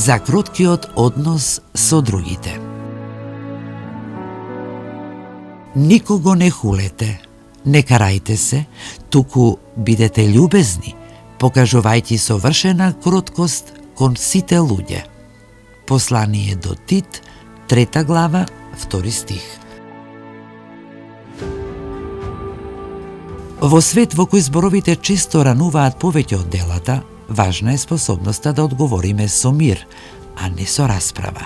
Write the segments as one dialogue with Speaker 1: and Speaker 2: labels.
Speaker 1: за кроткиот однос со другите. Никого не хулете, не карајте се, туку бидете љубезни, покажувајќи совршена кроткост кон сите луѓе. Послание до Тит, 3 глава, 2 стих. Во свет во кој зборовите често рануваат повеќе од делата, важна е способноста да одговориме со мир, а не со расправа,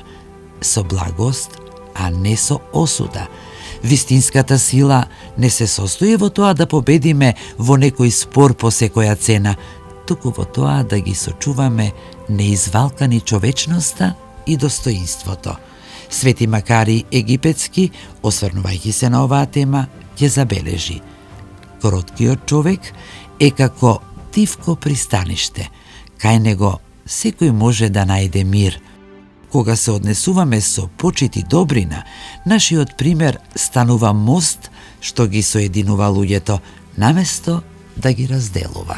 Speaker 1: со благост, а не со осуда. Вистинската сила не се состои во тоа да победиме во некој спор по секоја цена, туку во тоа да ги сочуваме неизвалкани човечноста и достоинството. Свети Макари Египетски, осврнувајќи се на оваа тема, ќе забележи: кроткиот човек е како тивко пристаниште. Кај него секој може да најде мир. Кога се однесуваме со почит и добрина, нашиот пример станува мост што ги соединува луѓето, наместо да ги разделува.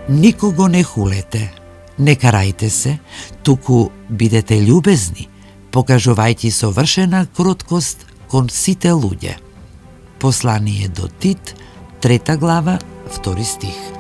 Speaker 1: Никого не хулете, не карајте се, туку бидете љубезни, покажувајќи совршена кроткост кон сите луѓе. Послание до Тит, 3 глава, 2 стих.